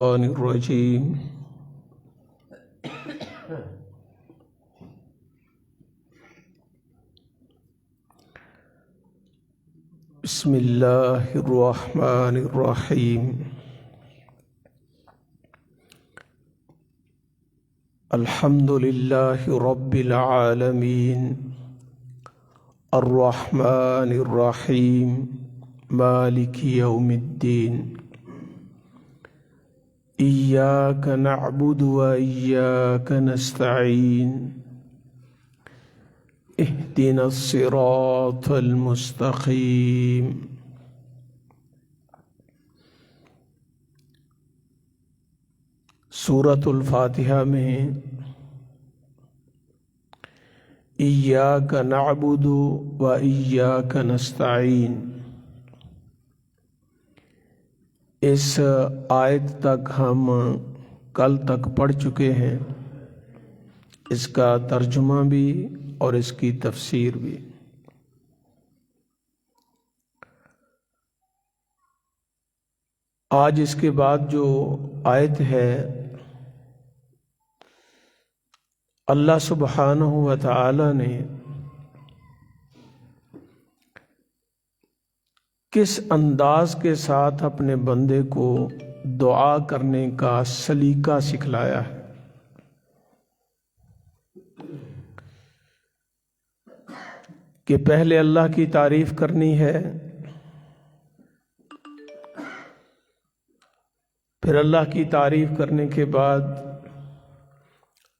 الرجيم بسم الله الرحمن الرحيم الحمد لله رب العالمين الرحمن الرحيم مالك يوم الدين إياك نعبد وإياك نستعين اهدنا الصراط المستقيم سورۃ الفاتحہ میں إياك نعبد وإياك نستعين اس آیت تک ہم کل تک پڑھ چکے ہیں، اس کا ترجمہ بھی اور اس کی تفسیر بھی۔ آج اس کے بعد جو آیت ہے، اللہ سبحانہ و تعالی نے کس انداز کے ساتھ اپنے بندے کو دعا کرنے کا سلیقہ سکھلایا ہے۔ کہ پہلے اللہ کی تعریف کرنی ہے، پھر اللہ کی تعریف کرنے کے بعد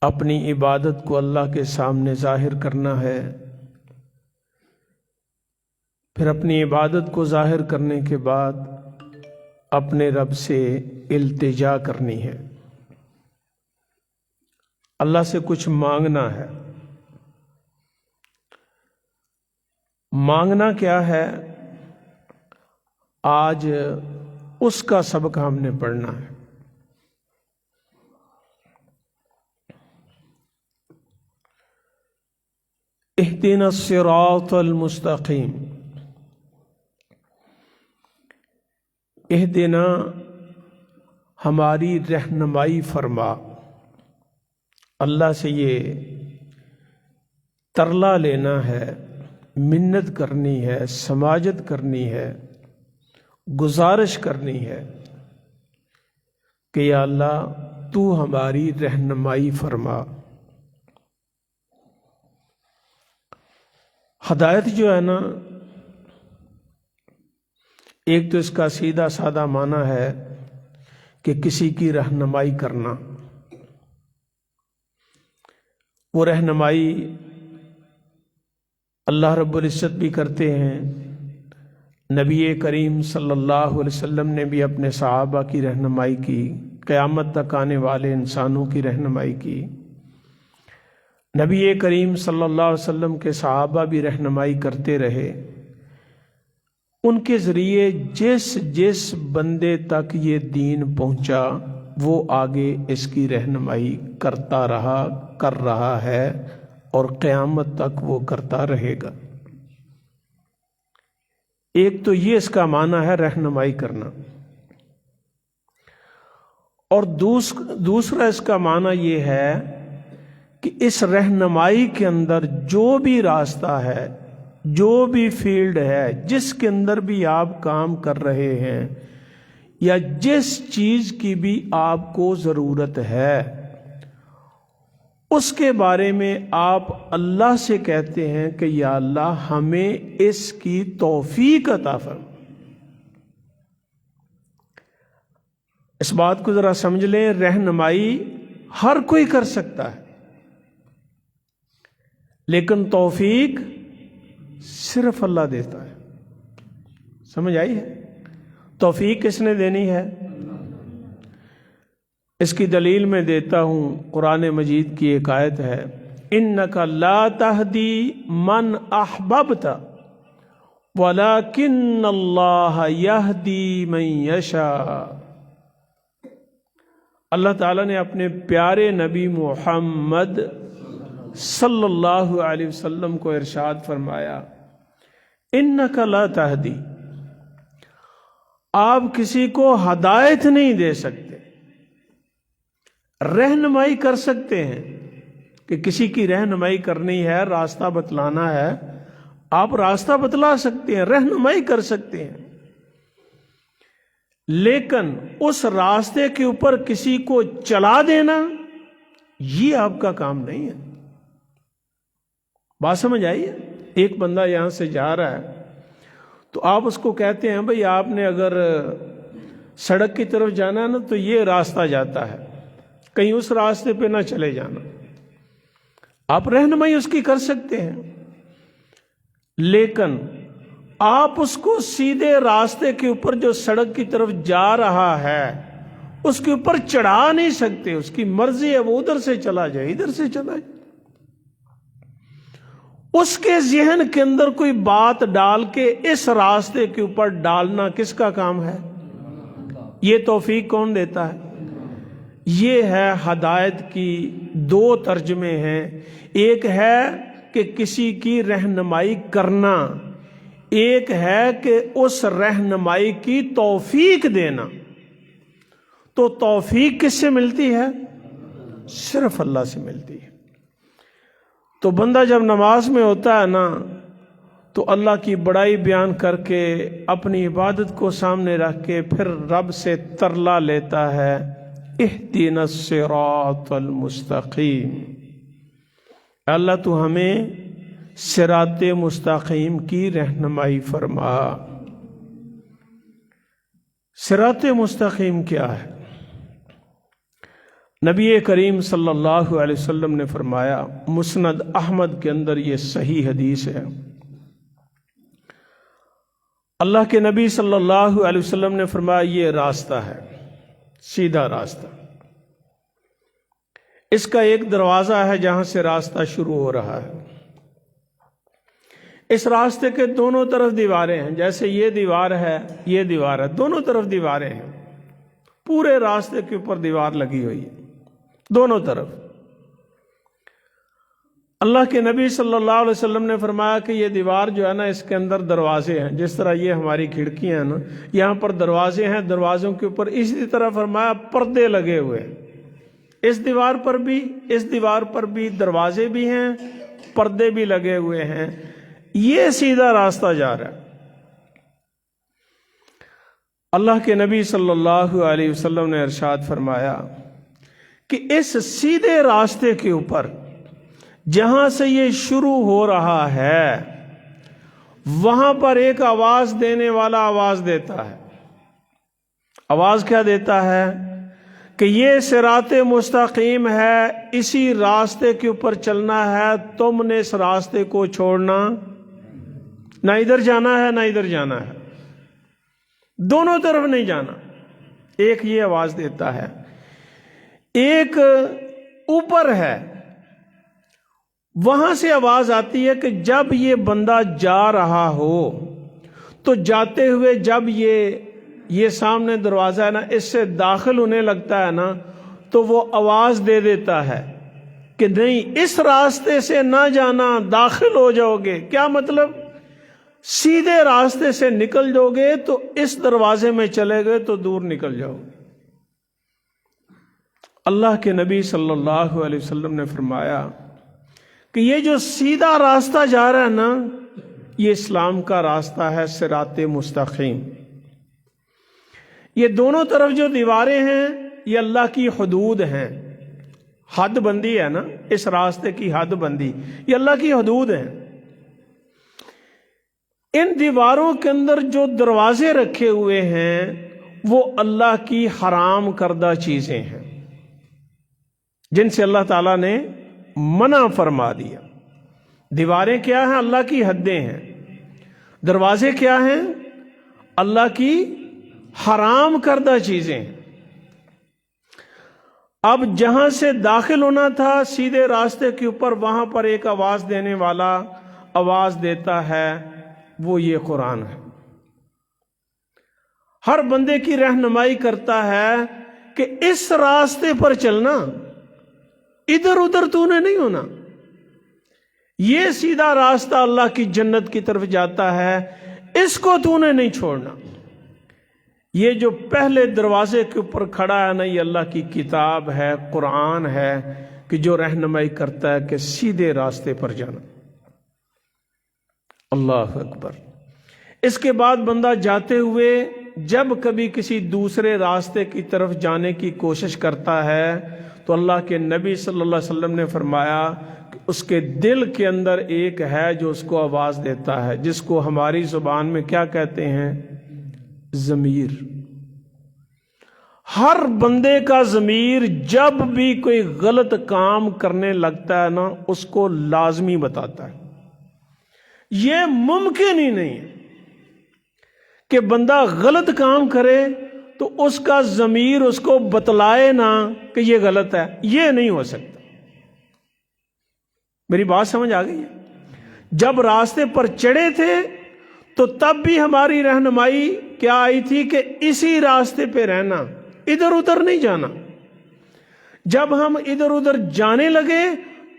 اپنی عبادت کو اللہ کے سامنے ظاہر کرنا ہے، پھر اپنی عبادت کو ظاہر کرنے کے بعد اپنے رب سے التجا کرنی ہے، اللہ سے کچھ مانگنا ہے۔ مانگنا کیا ہے؟ آج اس کا سبق ہم نے پڑھنا ہے۔ اہدنا الصراط المستقیم، اہدنا ہماری رہنمائی فرما۔ اللہ سے یہ ترلا لینا ہے، منت کرنی ہے، سماجت کرنی ہے، گزارش کرنی ہے کہ یا اللہ تو ہماری رہنمائی فرما۔ ہدایت جو ہے نا، ایک تو اس کا سیدھا سادہ معنی ہے کہ کسی کی رہنمائی کرنا۔ وہ رہنمائی اللہ رب العزت بھی کرتے ہیں، نبی کریم صلی اللہ علیہ وسلم نے بھی اپنے صحابہ کی رہنمائی کی، قیامت تک آنے والے انسانوں کی رہنمائی کی۔ نبی کریم صلی اللہ علیہ وسلم کے صحابہ بھی رہنمائی کرتے رہے۔ ان کے ذریعے جس جس بندے تک یہ دین پہنچا، وہ آگے اس کی رہنمائی کرتا رہا، کر رہا ہے اور قیامت تک وہ کرتا رہے گا۔ ایک تو یہ اس کا معنی ہے رہنمائی کرنا، اور دوسرا اس کا معنی یہ ہے کہ اس رہنمائی کے اندر جو بھی راستہ ہے، جو بھی فیلڈ ہے، جس کے اندر بھی آپ کام کر رہے ہیں، یا جس چیز کی بھی آپ کو ضرورت ہے، اس کے بارے میں آپ اللہ سے کہتے ہیں کہ یا اللہ ہمیں اس کی توفیق عطا فرما۔ اس بات کو ذرا سمجھ لیں، رہنمائی ہر کوئی کر سکتا ہے، لیکن توفیق صرف اللہ دیتا ہے۔ سمجھ آئی ہے؟ توفیق کس نے دینی ہے؟ اس کی دلیل میں دیتا ہوں، قرآن مجید کی ایک آیت ہے، اِنَّكَ لَا تَهْدِي مَنْ أَحْبَبْتَ وَلَكِنَّ اللَّهَ يَهْدِي مَنْ يَشَاءُ۔ اللہ تعالیٰ نے اپنے پیارے نبی محمد صلی اللہ علیہ وسلم کو ارشاد فرمایا، اِنَّكَ لَا تَهْدِي، آپ کسی کو ہدایت نہیں دے سکتے، رہنمائی کر سکتے ہیں کہ کسی کی رہنمائی کرنی ہے، راستہ بتلانا ہے، آپ راستہ بتلا سکتے ہیں، رہنمائی کر سکتے ہیں، لیکن اس راستے کے اوپر کسی کو چلا دینا یہ آپ کا کام نہیں ہے۔ بات سمجھ آئی ہے؟ ایک بندہ یہاں سے جا رہا ہے تو آپ اس کو کہتے ہیں بھئی آپ نے اگر سڑک کی طرف جانا ہے نا تو یہ راستہ جاتا ہے، کہیں اس راستے پہ نہ چلے جانا۔ آپ رہنمائی اس کی کر سکتے ہیں، لیکن آپ اس کو سیدھے راستے کے اوپر جو سڑک کی طرف جا رہا ہے اس کے اوپر چڑھا نہیں سکتے۔ اس کی مرضی ہے وہ ادھر سے چلا جائے، ادھر سے چلا جائے۔ اس کے ذہن کے اندر کوئی بات ڈال کے اس راستے کے اوپر ڈالنا کس کا کام ہے؟ یہ توفیق کون دیتا ہے؟ یہ ہے ہدایت کی دو ترجمے ہیں۔ ایک ہے کہ کسی کی رہنمائی کرنا، ایک ہے کہ اس رہنمائی کی توفیق دینا۔ تو توفیق کس سے ملتی ہے؟ صرف اللہ سے ملتی ہے۔ تو بندہ جب نماز میں ہوتا ہے نا تو اللہ کی بڑائی بیان کر کے اپنی عبادت کو سامنے رکھ کے پھر رب سے ترلا لیتا ہے، اہدنا الصراط المستقیم، اللہ تو ہمیں صراط مستقیم کی رہنمائی فرما۔ صراط مستقیم کیا ہے؟ نبی کریم صلی اللہ علیہ وسلم نے فرمایا، مسند احمد کے اندر یہ صحیح حدیث ہے، اللہ کے نبی صلی اللہ علیہ وسلم نے فرمایا یہ راستہ ہے، سیدھا راستہ، اس کا ایک دروازہ ہے جہاں سے راستہ شروع ہو رہا ہے۔ اس راستے کے دونوں طرف دیواریں ہیں، جیسے یہ دیوار ہے، یہ دیوار ہے، دونوں طرف دیواریں ہیں، پورے راستے کے اوپر دیوار لگی ہوئی ہے دونوں طرف۔ اللہ کے نبی صلی اللہ علیہ وسلم نے فرمایا کہ یہ دیوار جو ہے نا اس کے اندر دروازے ہیں، جس طرح یہ ہماری کھڑکیاں ہیں نا، یہاں پر دروازے ہیں، دروازوں کے اوپر اسی طرح فرمایا پردے لگے ہوئے ہیں، اس دیوار پر بھی، اس دیوار پر بھی دروازے بھی ہیں، پردے بھی لگے ہوئے ہیں، یہ سیدھا راستہ جا رہا ہے۔ اللہ کے نبی صلی اللہ علیہ وسلم نے ارشاد فرمایا کہ اس سیدھے راستے کے اوپر جہاں سے یہ شروع ہو رہا ہے وہاں پر ایک آواز دینے والا آواز دیتا ہے۔ آواز کیا دیتا ہے؟ کہ یہ صراط مستقیم ہے، اسی راستے کے اوپر چلنا ہے، تم نے اس راستے کو چھوڑنا، نہ ادھر جانا ہے نہ ادھر جانا ہے، دونوں طرف نہیں جانا۔ ایک یہ آواز دیتا ہے، ایک اوپر ہے، وہاں سے آواز آتی ہے کہ جب یہ بندہ جا رہا ہو تو جاتے ہوئے جب یہ سامنے دروازہ ہے نا اس سے داخل ہونے لگتا ہے نا تو وہ آواز دے دیتا ہے کہ نہیں اس راستے سے نہ جانا، داخل ہو جاؤ گے۔ کیا مطلب؟ سیدھے راستے سے نکل جاؤ گے تو اس دروازے میں چلے گئے تو دور نکل جاؤ گے۔ اللہ کے نبی صلی اللہ علیہ وسلم نے فرمایا کہ یہ جو سیدھا راستہ جا رہا ہے نا یہ اسلام کا راستہ ہے، صراط مستقیم۔ یہ دونوں طرف جو دیواریں ہیں یہ اللہ کی حدود ہیں، حد بندی ہے نا، اس راستے کی حد بندی، یہ اللہ کی حدود ہیں۔ ان دیواروں کے اندر جو دروازے رکھے ہوئے ہیں وہ اللہ کی حرام کردہ چیزیں ہیں جن سے اللہ تعالیٰ نے منع فرما دیا۔ دیواریں کیا ہیں؟ اللہ کی حدیں ہیں۔ دروازے کیا ہیں؟ اللہ کی حرام کردہ چیزیں۔ اب جہاں سے داخل ہونا تھا سیدھے راستے کے اوپر، وہاں پر ایک آواز دینے والا آواز دیتا ہے، وہ یہ قرآن ہے۔ ہر بندے کی رہنمائی کرتا ہے کہ اس راستے پر چلنا، ادھر ادھر تو نے نہیں ہونا، یہ سیدھا راستہ اللہ کی جنت کی طرف جاتا ہے، اس کو تو نے نہیں چھوڑنا۔ یہ جو پہلے دروازے کے اوپر کھڑا ہے نا، یہ اللہ کی کتاب ہے، قرآن ہے، کہ جو رہنمائی کرتا ہے کہ سیدھے راستے پر جانا۔ اللہ اکبر۔ اس کے بعد بندہ جاتے ہوئے جب کبھی کسی دوسرے راستے کی طرف جانے کی کوشش کرتا ہے تو اللہ کے نبی صلی اللہ علیہ وسلم نے فرمایا کہ اس کے دل کے اندر ایک ہے جو اس کو آواز دیتا ہے، جس کو ہماری زبان میں کیا کہتے ہیں؟ ضمیر۔ ہر بندے کا ضمیر جب بھی کوئی غلط کام کرنے لگتا ہے نا، اس کو لازمی بتاتا ہے۔ یہ ممکن ہی نہیں ہے کہ بندہ غلط کام کرے تو اس کا ضمیر اس کو بتلائے نہ کہ یہ غلط ہے، یہ نہیں ہو سکتا۔ میری بات سمجھ آ گئی ہے؟ جب راستے پر چڑھے تھے تو تب بھی ہماری رہنمائی کیا آئی تھی کہ اسی راستے پہ رہنا، ادھر ادھر نہیں جانا۔ جب ہم ادھر ادھر جانے لگے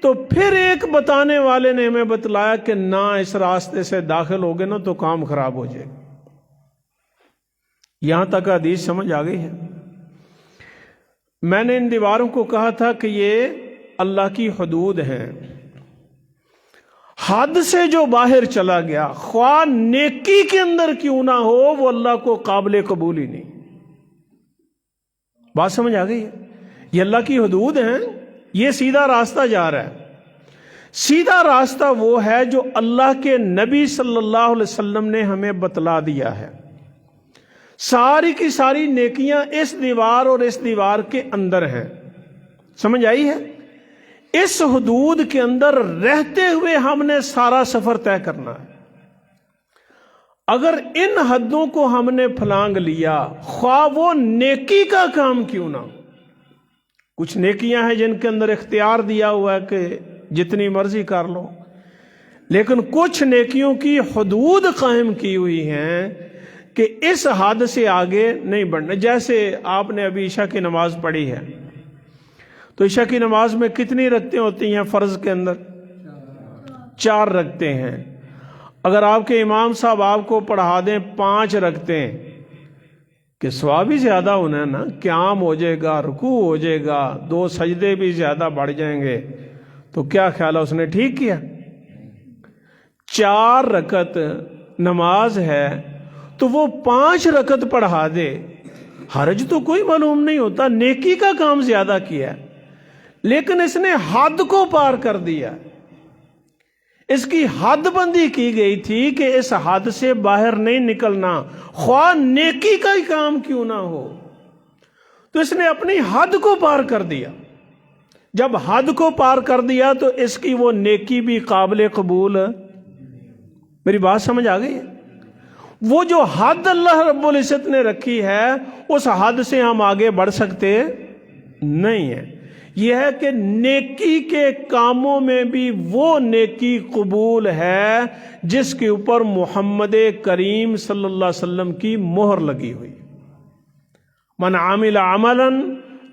تو پھر ایک بتانے والے نے ہمیں بتلایا کہ نہ، اس راستے سے داخل ہو گئے نا تو کام خراب ہو جائے گا۔ یہاں تک حدیث سمجھ آ گئی ہے؟ میں نے ان دیواروں کو کہا تھا کہ یہ اللہ کی حدود ہیں۔ حد سے جو باہر چلا گیا، خواہ نیکی کے اندر کیوں نہ ہو، وہ اللہ کو قابل قبول ہی نہیں۔ بات سمجھ آ گئی ہے؟ یہ اللہ کی حدود ہیں، یہ سیدھا راستہ جا رہا ہے۔ سیدھا راستہ وہ ہے جو اللہ کے نبی صلی اللہ علیہ وسلم نے ہمیں بتلا دیا ہے۔ ساری کی ساری نیکیاں اس دیوار اور اس دیوار کے اندر ہیں۔ سمجھ آئی ہے؟ اس حدود کے اندر رہتے ہوئے ہم نے سارا سفر طے کرنا ہے۔ اگر ان حدوں کو ہم نے پھلانگ لیا، خواہ وہ نیکی کا کام کیوں نہ ہو۔ کچھ نیکیاں ہیں جن کے اندر اختیار دیا ہوا ہے کہ جتنی مرضی کر لو، لیکن کچھ نیکیوں کی حدود قائم کی ہوئی ہیں کہ اس حد سے آگے نہیں بڑھنا۔ جیسے آپ نے ابھی عشاء کی نماز پڑھی ہے، تو عشاء کی نماز میں کتنی رکعتیں ہوتی ہیں؟ فرض کے اندر 4 رکعتیں ہیں۔ اگر آپ کے امام صاحب آپ کو پڑھا دیں 5 رکعتیں، کہ ثواب بھی زیادہ ہونا ہے نا، قیام ہو جائے گا، رکوع ہو جائے گا، 2 سجدے بھی زیادہ بڑھ جائیں گے، تو کیا خیال ہے اس نے ٹھیک کیا؟ 4 رکعت نماز ہے تو وہ 5 رکعت پڑھا دے، حرج تو کوئی معلوم نہیں ہوتا، نیکی کا کام زیادہ کیا ہے، لیکن اس نے حد کو پار کر دیا۔ اس کی حد بندی کی گئی تھی کہ اس حد سے باہر نہیں نکلنا، خواہ نیکی کا ہی کام کیوں نہ ہو۔ تو اس نے اپنی حد کو پار کر دیا۔ جب حد کو پار کر دیا تو اس کی وہ نیکی بھی قابل قبول۔ میری بات سمجھ آ گئی ہے؟ وہ جو حد اللہ رب العزت نے رکھی ہے، اس حد سے ہم آگے بڑھ سکتے نہیں ہیں۔ یہ ہے کہ نیکی کے کاموں میں بھی وہ نیکی قبول ہے جس کے اوپر محمد کریم صلی اللہ علیہ وسلم کی مہر لگی ہوئی۔ من عمل عملا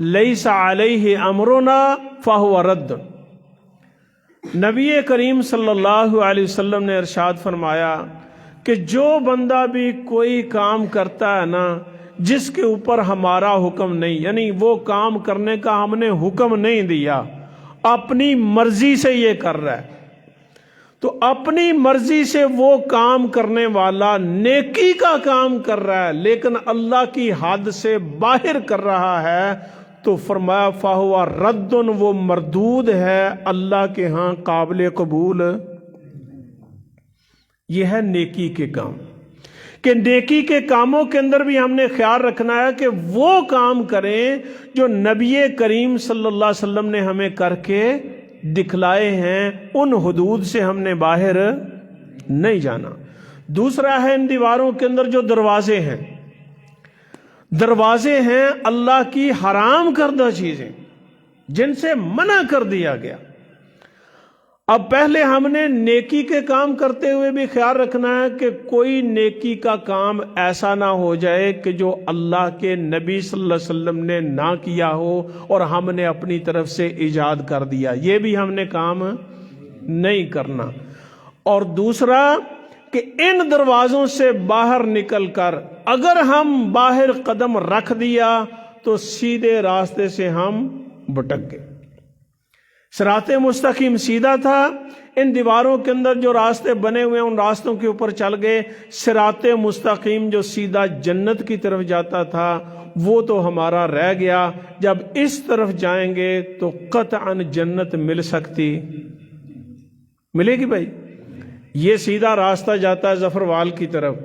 لیس علیہ امرنا فہو رد۔ نبی کریم صلی اللہ علیہ وسلم نے ارشاد فرمایا کہ جو بندہ بھی کوئی کام کرتا ہے نا جس کے اوپر ہمارا حکم نہیں، یعنی وہ کام کرنے کا ہم نے حکم نہیں دیا، اپنی مرضی سے یہ کر رہا ہے، تو اپنی مرضی سے وہ کام کرنے والا نیکی کا کام کر رہا ہے لیکن اللہ کی حد سے باہر کر رہا ہے، تو فرمایا فہو رد، وہ مردود ہے، اللہ کے ہاں قابل قبول۔ یہ ہے نیکی کے کام، کہ نیکی کے کاموں کے اندر بھی ہم نے خیال رکھنا ہے کہ وہ کام کریں جو نبی کریم صلی اللہ علیہ وسلم نے ہمیں کر کے دکھلائے ہیں، ان حدود سے ہم نے باہر نہیں جانا۔ دوسرا ہے ان دیواروں کے اندر جو دروازے ہیں، دروازے ہیں اللہ کی حرام کردہ چیزیں جن سے منع کر دیا گیا۔ اب پہلے ہم نے نیکی کے کام کرتے ہوئے بھی خیال رکھنا ہے کہ کوئی نیکی کا کام ایسا نہ ہو جائے کہ جو اللہ کے نبی صلی اللہ علیہ وسلم نے نہ کیا ہو اور ہم نے اپنی طرف سے ایجاد کر دیا، یہ بھی ہم نے کام نہیں کرنا۔ اور دوسرا کہ ان دروازوں سے باہر نکل کر اگر ہم باہر قدم رکھ دیا تو سیدھے راستے سے ہم بھٹک گئے۔ صراط مستقیم سیدھا تھا، ان دیواروں کے اندر جو راستے بنے ہوئے ہیں ان راستوں کے اوپر چل گئے۔ صراط مستقیم جو سیدھا جنت کی طرف جاتا تھا وہ تو ہمارا رہ گیا۔ جب اس طرف جائیں گے تو قطعاً جنت مل سکتی، ملے گی بھائی؟ یہ سیدھا راستہ جاتا ہے ظفروال کی طرف،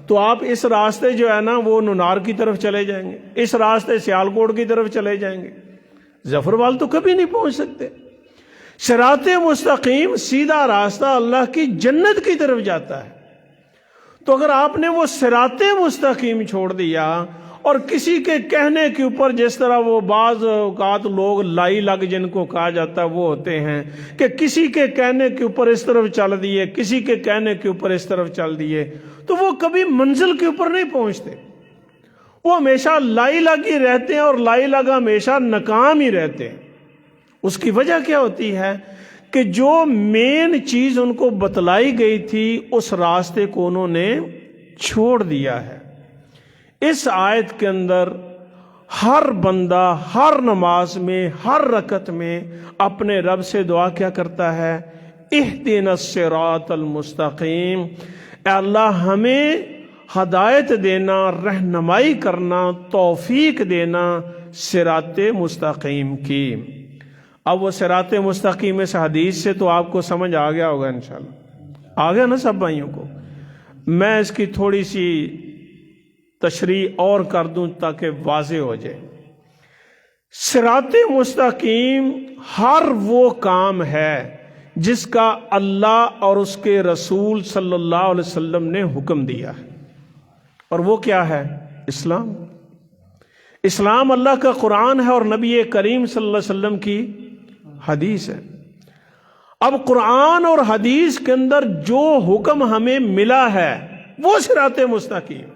تو آپ اس راستے جو ہے نا وہ ننار کی طرف چلے جائیں گے، اس راستے سیالکوٹ کی طرف چلے جائیں گے، ظفروال تو کبھی نہیں پہنچ سکتے۔ صراط مستقیم سیدھا راستہ اللہ کی جنت کی طرف جاتا ہے۔ تو اگر آپ نے وہ صراط مستقیم چھوڑ دیا اور کسی کے کہنے کے اوپر، جس طرح وہ بعض اوقات لوگ لائی لگ جن کو کہا جاتا ہے وہ ہوتے ہیں کہ کسی کے کہنے کے اوپر اس طرف چل دیے، کسی کے کہنے کے اوپر اس طرف چل دیے، تو وہ کبھی منزل کے اوپر نہیں پہنچتے، وہ ہمیشہ لائی لگ ہی رہتے ہیں اور لائی لگ ہمیشہ ناکام ہی رہتے ہیں۔ اس کی وجہ کیا ہوتی ہے کہ جو مین چیز ان کو بتلائی گئی تھی اس راستے کو انہوں نے چھوڑ دیا ہے۔ اس آیت کے اندر ہر بندہ ہر نماز میں ہر رکعت میں اپنے رب سے دعا کیا کرتا ہے؟ اہدنا الصراط المستقیم، اے اللہ ہمیں ہدایت دینا، رہنمائی کرنا، توفیق دینا صراط مستقیم کی۔ اب وہ صراط مستقیم اس حدیث سے تو آپ کو سمجھ آ گیا ہوگا انشاءاللہ، آ گیا نا سب بھائیوں کو؟ میں اس کی تھوڑی سی تشریح اور کر دوں تاکہ واضح ہو جائے۔ صراط مستقیم ہر وہ کام ہے جس کا اللہ اور اس کے رسول صلی اللہ علیہ وسلم نے حکم دیا ہے، اور وہ کیا ہے؟ اسلام۔ اسلام اللہ کا قرآن ہے اور نبی کریم صلی اللہ علیہ وسلم کی حدیث ہے۔ اب قرآن اور حدیث کے اندر جو حکم ہمیں ملا ہے وہ صراط مستقیم۔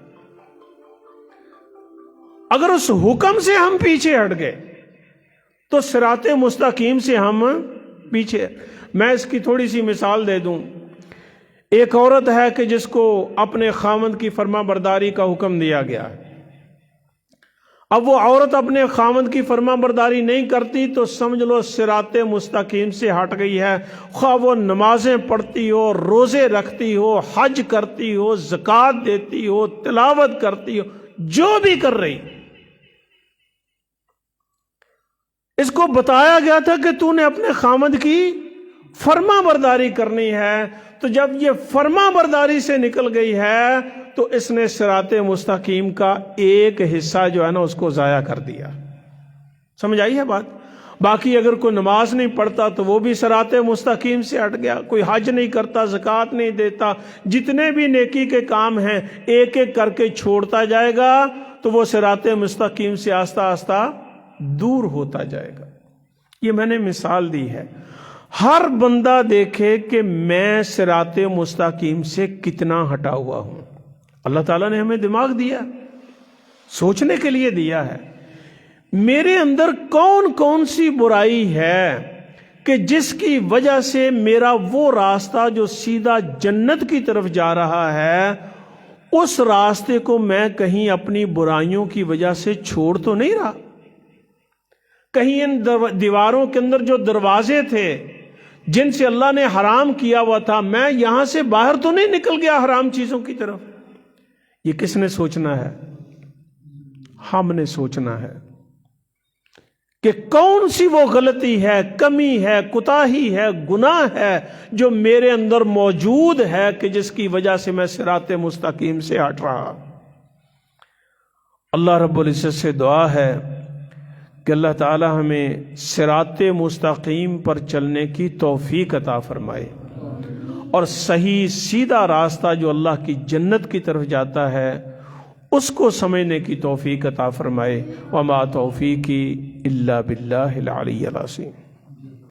اگر اس حکم سے ہم پیچھے ہٹ گئے تو صراط مستقیم سے ہم پیچھے۔ میں اس کی تھوڑی سی مثال دے دوں۔ ایک عورت ہے کہ جس کو اپنے خاوند کی فرما برداری کا حکم دیا گیا ہے۔ اب وہ عورت اپنے خاوند کی فرما برداری نہیں کرتی تو سمجھ لو صراط مستقیم سے ہٹ گئی ہے، خواہ وہ نمازیں پڑھتی ہو، روزے رکھتی ہو، حج کرتی ہو، زکوٰۃ دیتی ہو، تلاوت کرتی ہو، جو بھی کر رہی۔ اس کو بتایا گیا تھا کہ تو نے اپنے خاوند کی فرما برداری کرنی ہے، تو جب یہ فرما برداری سے نکل گئی ہے تو اس نے صراط مستقیم کا ایک حصہ جو ہے نا اس کو ضائع کر دیا۔ سمجھ آئی ہے بات؟ باقی اگر کوئی نماز نہیں پڑھتا تو وہ بھی صراط مستقیم سے ہٹ گیا، کوئی حج نہیں کرتا، زکوٰۃ نہیں دیتا، جتنے بھی نیکی کے کام ہیں ایک ایک کر کے چھوڑتا جائے گا تو وہ صراط مستقیم سے آہستہ آہستہ دور ہوتا جائے گا۔ یہ میں نے مثال دی ہے۔ ہر بندہ دیکھے کہ میں صراط مستقیم سے کتنا ہٹا ہوا ہوں۔ اللہ تعالیٰ نے ہمیں دماغ دیا، سوچنے کے لیے دیا ہے۔ میرے اندر کون کون سی برائی ہے کہ جس کی وجہ سے میرا وہ راستہ جو سیدھا جنت کی طرف جا رہا ہے اس راستے کو میں کہیں اپنی برائیوں کی وجہ سے چھوڑ تو نہیں رہا؟ کہیں ان دیواروں کے اندر جو دروازے تھے جن سے اللہ نے حرام کیا ہوا تھا، میں یہاں سے باہر تو نہیں نکل گیا حرام چیزوں کی طرف؟ یہ کس نے سوچنا ہے؟ ہم نے سوچنا ہے کہ کون سی وہ غلطی ہے، کمی ہے، کوتاہی ہے، گناہ ہے جو میرے اندر موجود ہے کہ جس کی وجہ سے میں صراط مستقیم سے ہٹ رہا۔ اللہ رب العزت سے دعا ہے کہ اللہ تعالی ہمیں صراط مستقیم پر چلنے کی توفیق عطا فرمائے اور صحیح سیدھا راستہ جو اللہ کی جنت کی طرف جاتا ہے اس کو سمجھنے کی توفیق عطا فرمائے۔ وما توفیقی الا باللہ العلی العظیم۔